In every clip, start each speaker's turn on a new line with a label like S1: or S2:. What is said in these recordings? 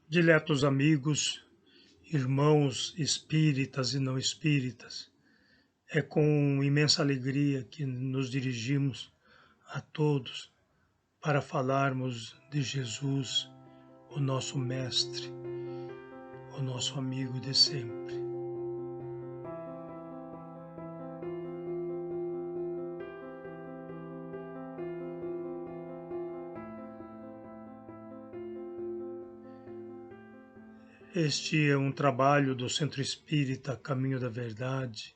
S1: Diletos amigos, irmãos espíritas e não espíritas, é com imensa alegria que nos dirigimos a todos para falarmos de Jesus, o nosso Mestre, o nosso amigo de sempre. Este é um trabalho do Centro Espírita Caminho da Verdade,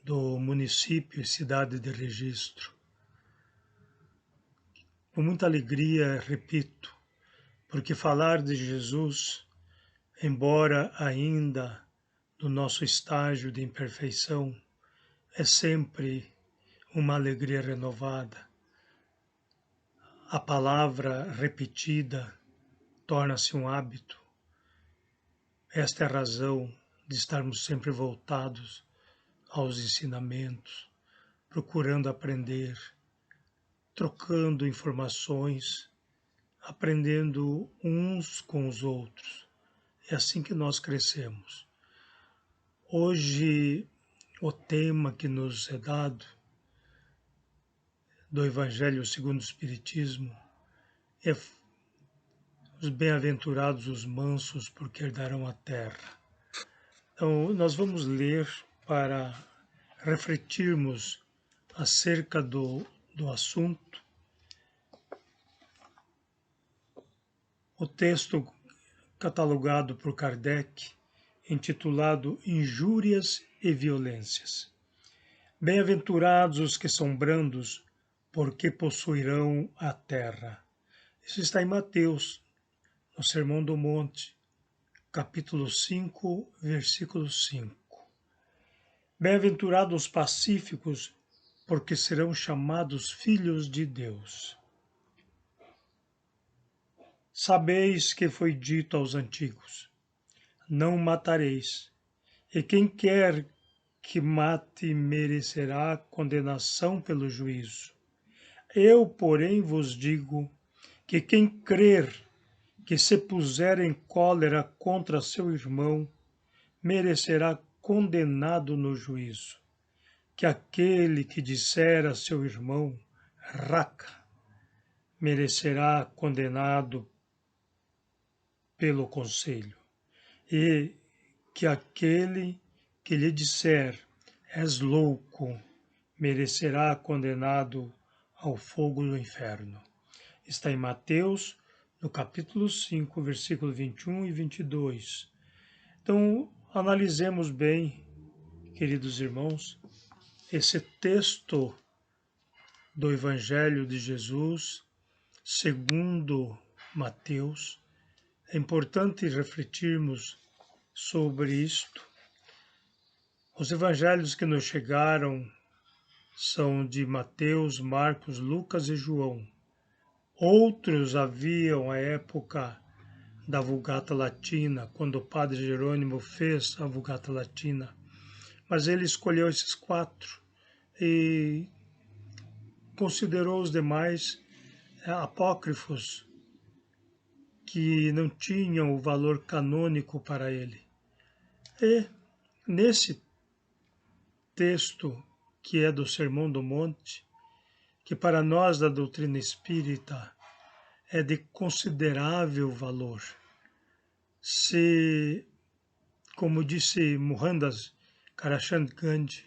S1: do município e cidade de Registro. Com muita alegria, repito, porque falar de Jesus, embora ainda no nosso estágio de imperfeição, é sempre uma alegria renovada. A palavra repetida torna-se um hábito. Esta é a razão de estarmos sempre voltados aos ensinamentos, procurando aprender, trocando informações, aprendendo uns com os outros. É assim que nós crescemos. Hoje, o tema que nos é dado do Evangelho segundo o Espiritismo é os bem-aventurados os mansos, porque herdarão a terra. Então, nós vamos ler para refletirmos acerca do assunto. O texto catalogado por Kardec, intitulado Injúrias e Violências. Bem-aventurados os que são brandos, porque possuirão a terra. Isso está em Mateus, no Sermão do Monte, capítulo 5, versículo 5. Bem-aventurados os pacíficos, porque serão chamados filhos de Deus. Sabeis que foi dito aos antigos: não matareis, e quem quer que mate merecerá condenação pelo juízo. Eu, porém, vos digo que quem crer que se puser em cólera contra seu irmão, merecerá condenado no juízo. Que aquele que disser a seu irmão, raca, merecerá condenado pelo conselho. E que aquele que lhe disser, és louco, merecerá condenado ao fogo do inferno. Está em Mateus, no capítulo 5, versículo 21 e 22. Então, analisemos bem, queridos irmãos, esse texto do Evangelho de Jesus, segundo Mateus. É importante refletirmos sobre isto. Os evangelhos que nos chegaram são de Mateus, Marcos, Lucas e João. Outros haviam à época da Vulgata Latina, quando o padre Jerônimo fez a Vulgata Latina, mas ele escolheu esses 4 e considerou os demais apócrifos, que não tinham o valor canônico para ele. E nesse texto, que é do Sermão do Monte, que para nós da doutrina espírita é de considerável valor, se, como disse Mohandas Karachand Gandhi,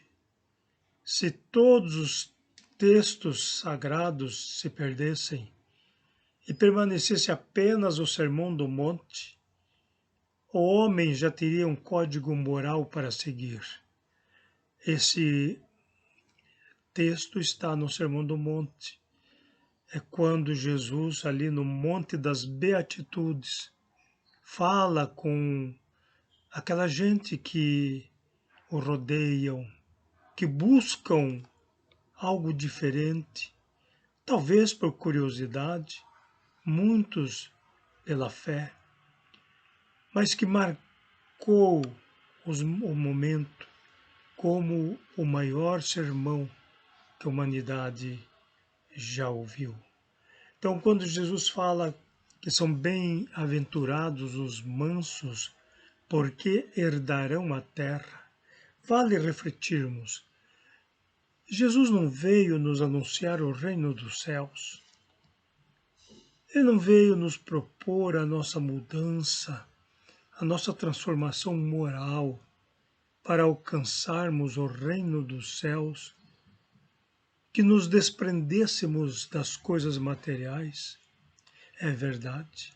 S1: se todos os textos sagrados se perdessem e permanecesse apenas o Sermão do Monte, o homem já teria um código moral para seguir. Esse texto está no Sermão do Monte. É quando Jesus, ali no Monte das Beatitudes, fala com aquela gente que o rodeiam, que buscam algo diferente, talvez por curiosidade, muitos pela fé, mas que marcou o momento como o maior sermão que a humanidade já ouviu. Então, quando Jesus fala que são bem-aventurados os mansos, porque herdarão a terra. Vale refletirmos. Jesus não veio nos anunciar o reino dos céus. Ele não veio nos propor a nossa mudança, a nossa transformação moral para alcançarmos o reino dos céus, que nos desprendêssemos das coisas materiais. É verdade.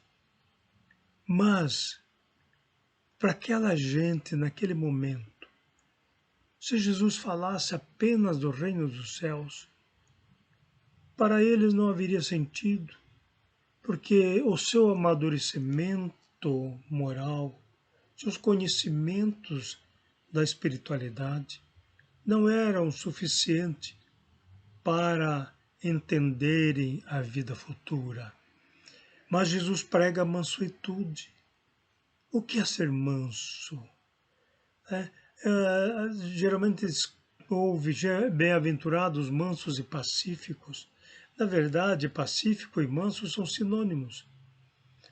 S1: Mas, para aquela gente, naquele momento, se Jesus falasse apenas do reino dos céus, para eles não haveria sentido, porque o seu amadurecimento moral, seus conhecimentos da espiritualidade não eram suficientes para entenderem a vida futura. Mas Jesus prega a mansuetude. O que é ser manso? Geralmente ouve bem-aventurados mansos e pacíficos. Na verdade, pacífico e manso são sinônimos.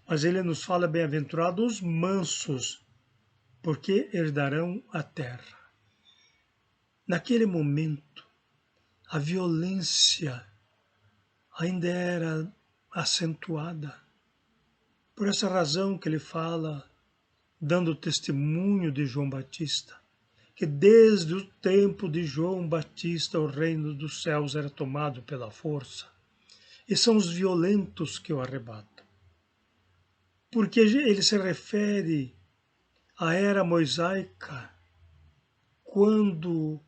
S1: Mas ele nos fala bem-aventurados mansos, porque herdarão a terra. Naquele momento, a violência ainda era acentuada. Por essa razão que ele fala, dando testemunho de João Batista, que desde o tempo de João Batista o reino dos céus era tomado pela força, e são os violentos que o arrebatam. Porque ele se refere à era mosaica, quando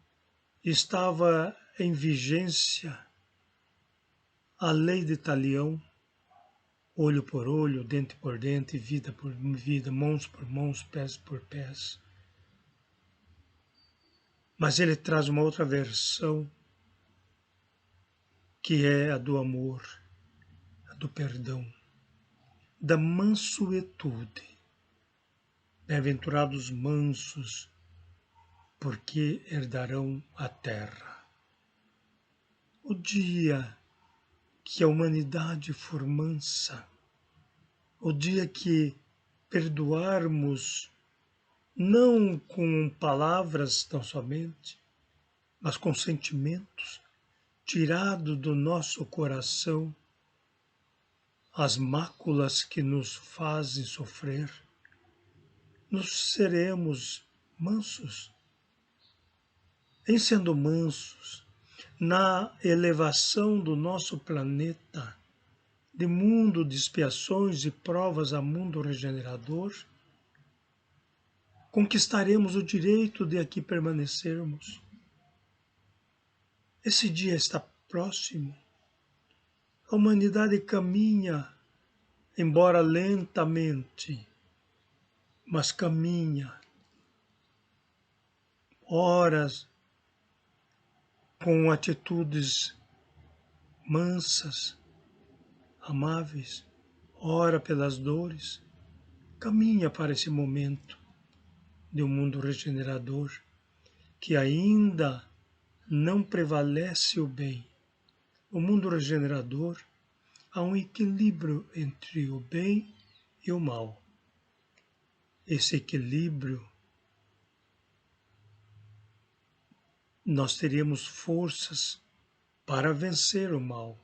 S1: estava em vigência a lei de Talião, olho por olho, dente por dente, vida por vida, mãos por mãos, pés por pés. Mas ele traz uma outra versão, que é a do amor, a do perdão, da mansuetude. Bem-aventurados mansos, porque herdarão a terra. O dia que a humanidade for mansa, o dia que perdoarmos não com palavras tão somente, mas com sentimentos, tirado do nosso coração as máculas que nos fazem sofrer, nos seremos mansos. Em sendo mansos, na elevação do nosso planeta, de mundo de expiações e provas a mundo regenerador, conquistaremos o direito de aqui permanecermos. Esse dia está próximo. A humanidade caminha, embora lentamente, mas caminha. Horas com atitudes mansas, amáveis, ora pelas dores, caminha para esse momento de um mundo regenerador que ainda não prevalece o bem. O mundo regenerador há um equilíbrio entre o bem e o mal. Esse equilíbrio, nós teríamos forças para vencer o mal,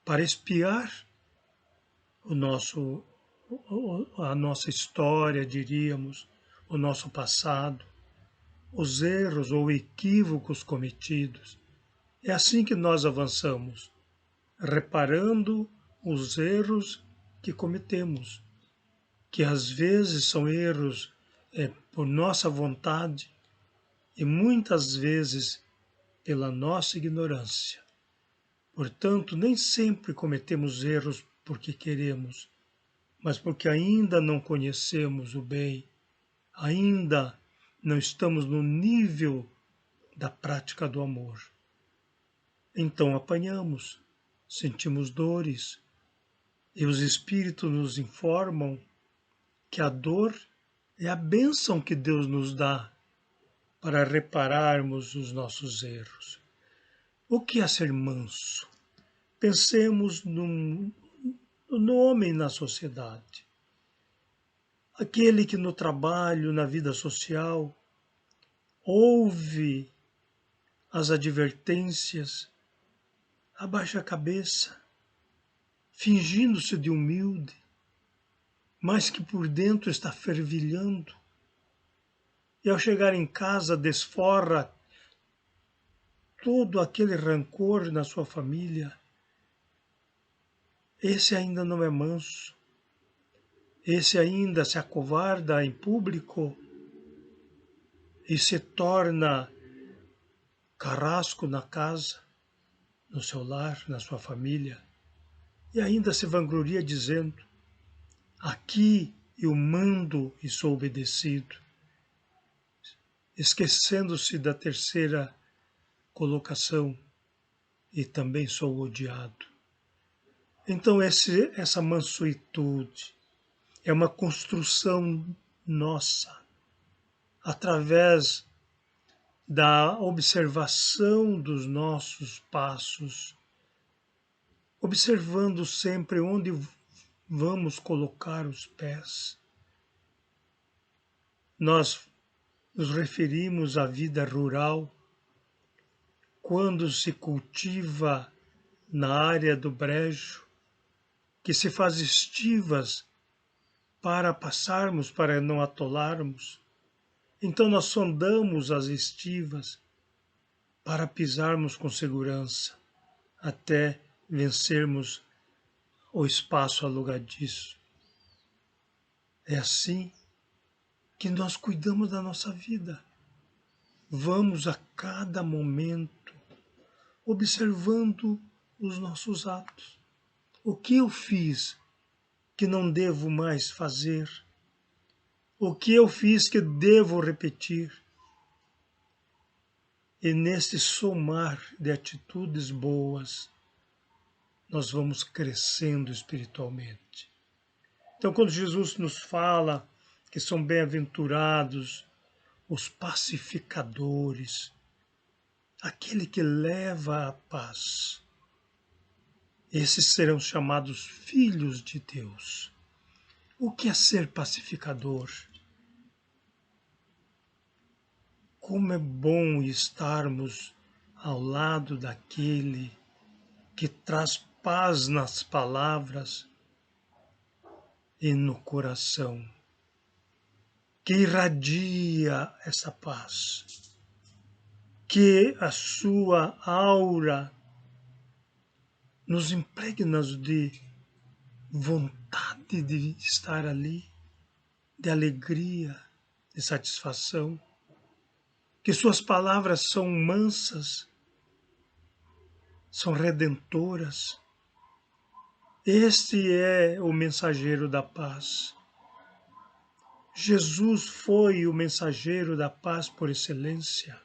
S1: para expiar a nossa história, diríamos, o nosso passado, os erros ou equívocos cometidos. É assim que nós avançamos, reparando os erros que cometemos, que às vezes são erros por nossa vontade e muitas vezes pela nossa ignorância. Portanto, nem sempre cometemos erros porque queremos, mas porque ainda não conhecemos o bem, ainda não estamos no nível da prática do amor. Então apanhamos, sentimos dores, e os espíritos nos informam que a dor é a bênção que Deus nos dá para repararmos os nossos erros. O que é ser manso? Pensemos no homem na sociedade. Aquele que no trabalho, na vida social, ouve as advertências, abaixa a cabeça, fingindo-se de humilde, mas que por dentro está fervilhando, e ao chegar em casa desforra todo aquele rancor na sua família. Esse ainda não é manso, esse ainda se acovarda em público e se torna carrasco na casa, no seu lar, na sua família, e ainda se vangloria dizendo: aqui eu mando e sou obedecido, esquecendo-se da terceira colocação, e também sou odiado. Então essa mansuetude é uma construção nossa, através da observação dos nossos passos, observando sempre onde vamos colocar os pés. Nós nos referimos à vida rural, quando se cultiva na área do brejo, que se faz estivas para passarmos, para não atolarmos. Então nós sondamos as estivas para pisarmos com segurança, até vencermos o espaço alugadiço. É assim que nós cuidamos da nossa vida. Vamos a cada momento observando os nossos atos. O que eu fiz que não devo mais fazer? O que eu fiz que devo repetir? E nesse somar de atitudes boas, nós vamos crescendo espiritualmente. Então, quando Jesus nos fala que são bem-aventurados os pacificadores, aquele que leva a paz, esses serão chamados filhos de Deus. O que é ser pacificador? Como é bom estarmos ao lado daquele que traz paz nas palavras e no coração, que irradia essa paz, que a sua aura nos impregna de vontade de estar ali, de alegria, de satisfação, que suas palavras são mansas, são redentoras. Este é o mensageiro da paz. Jesus foi o mensageiro da paz por excelência.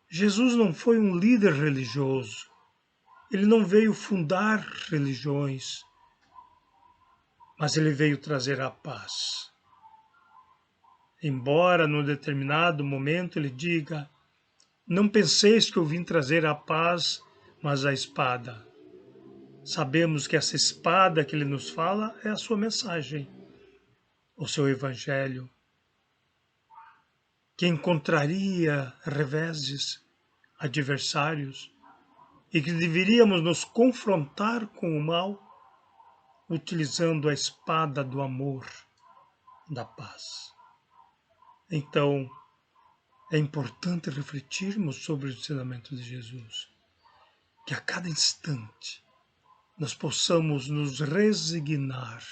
S1: Jesus não foi um líder religioso. Ele não veio fundar religiões, mas ele veio trazer a paz. Embora num determinado momento ele diga: não penseis que eu vim trazer a paz, mas a espada. Sabemos que essa espada que ele nos fala é a sua mensagem, o seu evangelho, que encontraria reveses, adversários, e que deveríamos nos confrontar com o mal utilizando a espada do amor, da paz. Então, é importante refletirmos sobre o ensinamento de Jesus, que a cada instante nós possamos nos resignar,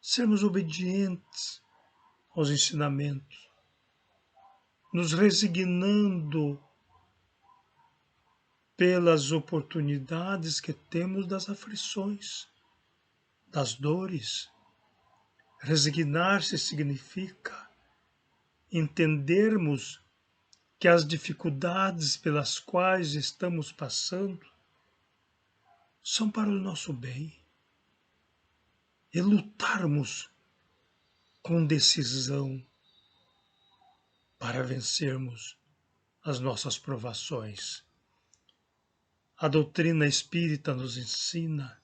S1: sermos obedientes aos ensinamentos, nos resignando pelas oportunidades que temos das aflições, das dores. Resignar-se significa entendermos que as dificuldades pelas quais estamos passando são para o nosso bem, e lutarmos com decisão para vencermos as nossas provações. A doutrina espírita nos ensina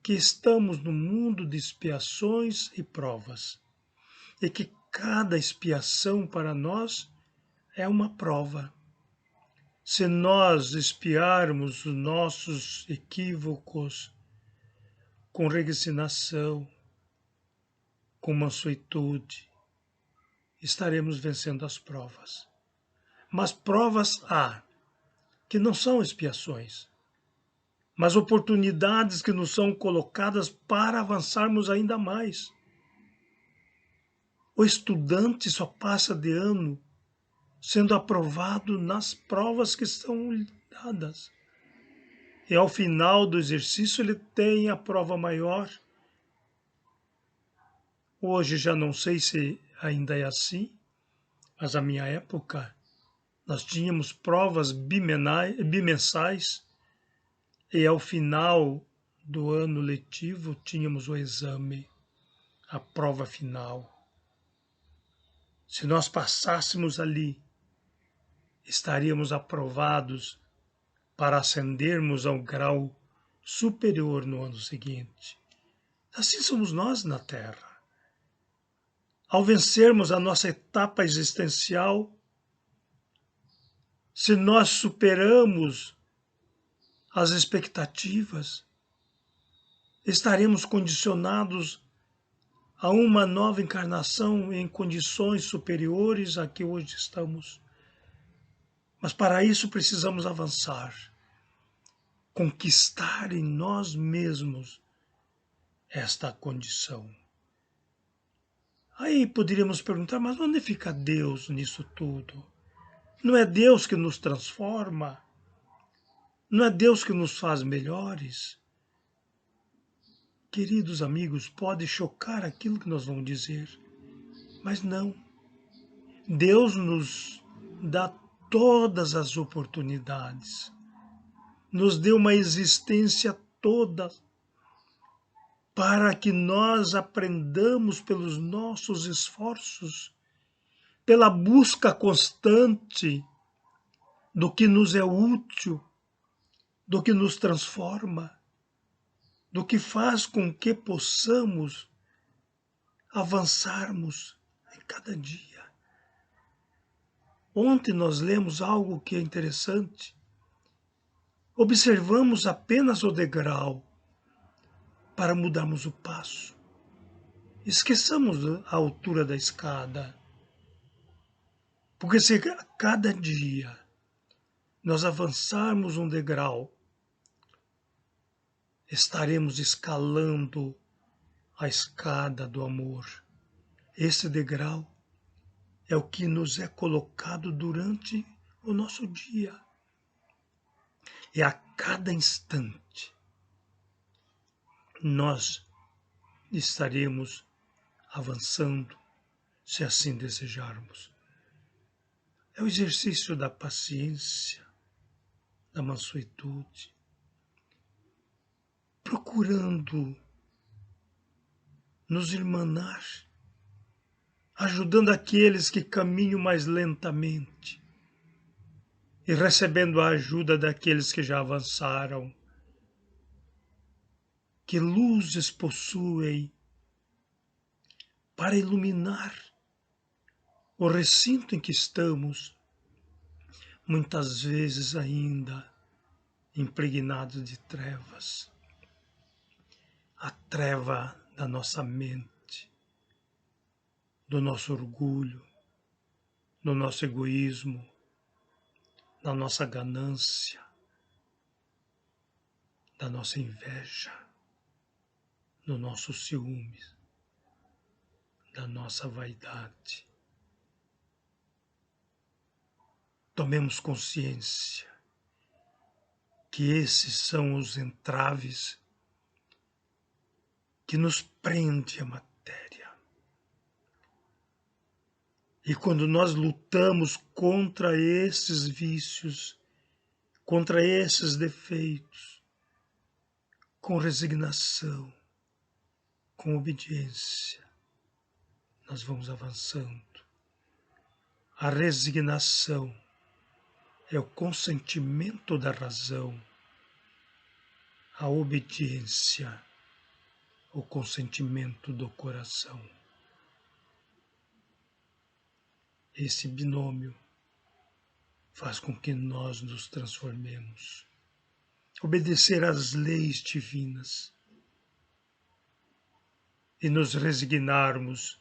S1: que estamos no mundo de expiações e provas, e que cada expiação para nós é uma prova. Se nós expiarmos os nossos equívocos com resignação, com mansuetude, estaremos vencendo as provas. Mas provas há, que não são expiações, mas oportunidades que nos são colocadas para avançarmos ainda mais. O estudante só passa de ano sendo aprovado nas provas que são dadas. E ao final do exercício ele tem a prova maior. Hoje já não sei se ainda é assim, mas na minha época nós tínhamos provas bimensais e ao final do ano letivo tínhamos o exame, a prova final. Se nós passássemos ali, estaríamos aprovados para ascendermos a um grau superior no ano seguinte. Assim somos nós na Terra. Ao vencermos a nossa etapa existencial, se nós superamos as expectativas, estaremos condicionados a uma nova encarnação em condições superiores a que hoje estamos. Mas para isso precisamos avançar, conquistar em nós mesmos esta condição. Aí poderíamos perguntar, mas onde fica Deus nisso tudo? Não é Deus que nos transforma? Não é Deus que nos faz melhores? Queridos amigos, pode chocar aquilo que nós vamos dizer, mas não. Deus nos dá todas as oportunidades, nos deu uma existência toda para que nós aprendamos pelos nossos esforços, pela busca constante do que nos é útil, do que nos transforma, do que faz com que possamos avançarmos em cada dia. Ontem nós lemos algo que é interessante. Observamos apenas o degrau para mudarmos o passo. Esqueçamos a altura da escada. Porque se a cada dia nós avançarmos um degrau, estaremos escalando a escada do amor. Esse degrau é o que nos é colocado durante o nosso dia. E a cada instante nós estaremos avançando, se assim desejarmos. É o exercício da paciência, da mansuetude, procurando nos irmanar, ajudando aqueles que caminham mais lentamente e recebendo a ajuda daqueles que já avançaram. Que luzes possuem para iluminar o recinto em que estamos, muitas vezes ainda impregnados de trevas. A treva da nossa mente, do nosso orgulho, do nosso egoísmo, da nossa ganância, da nossa inveja, do nosso ciúme, da nossa vaidade. Tomemos consciência que esses são os entraves que nos prende à matéria. E quando nós lutamos contra esses vícios, contra esses defeitos, com resignação, com obediência, nós vamos avançando. A resignação é o consentimento da razão. A obediência o consentimento do coração. Esse binômio faz com que nós nos transformemos. Obedecer às leis divinas e nos resignarmos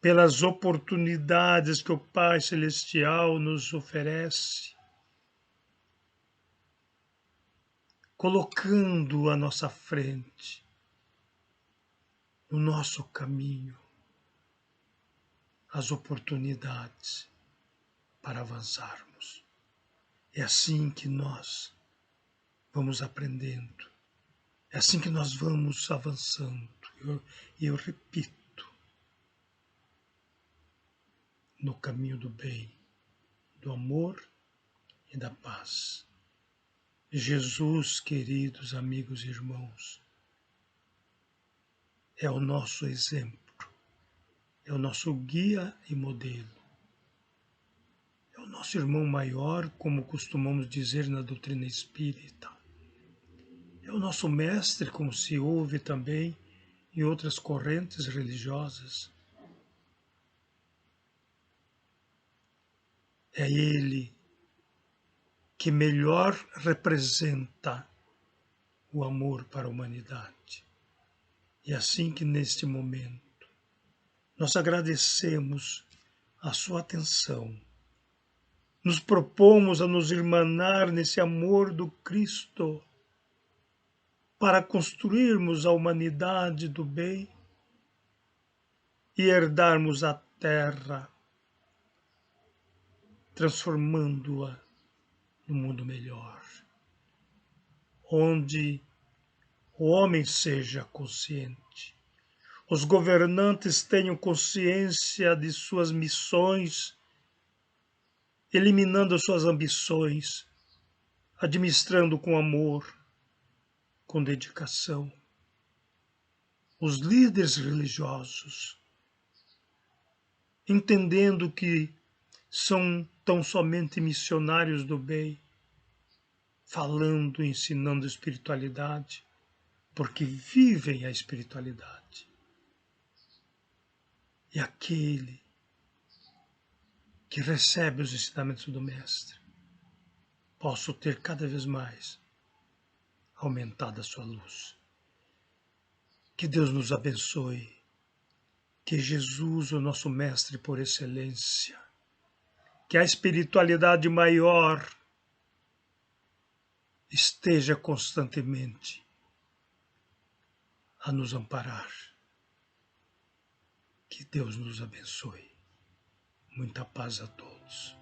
S1: pelas oportunidades que o Pai Celestial nos oferece, colocando à nossa frente, no nosso caminho, as oportunidades para avançarmos. É assim que nós vamos aprendendo, é assim que nós vamos avançando. Eu repito, no caminho do bem, do amor e da paz. Jesus, queridos amigos e irmãos, é o nosso exemplo, é o nosso guia e modelo. É o nosso irmão maior, como costumamos dizer na doutrina espírita. É o nosso mestre, como se ouve também em outras correntes religiosas. É ele que melhor representa o amor para a humanidade. E assim que neste momento nós agradecemos a sua atenção, nos propomos a nos irmanar nesse amor do Cristo para construirmos a humanidade do bem e herdarmos a terra, transformando-a num mundo melhor, onde o homem seja consciente, os governantes tenham consciência de suas missões, eliminando suas ambições, administrando com amor, com dedicação. Os líderes religiosos, entendendo que são tão somente missionários do bem, falando, ensinando espiritualidade, porque vivem a espiritualidade. E aquele que recebe os ensinamentos do Mestre, possa ter cada vez mais aumentada a sua luz. Que Deus nos abençoe, que Jesus, o nosso Mestre por excelência, que a espiritualidade maior esteja constantemente a nos amparar. Que Deus nos abençoe. Muita paz a todos.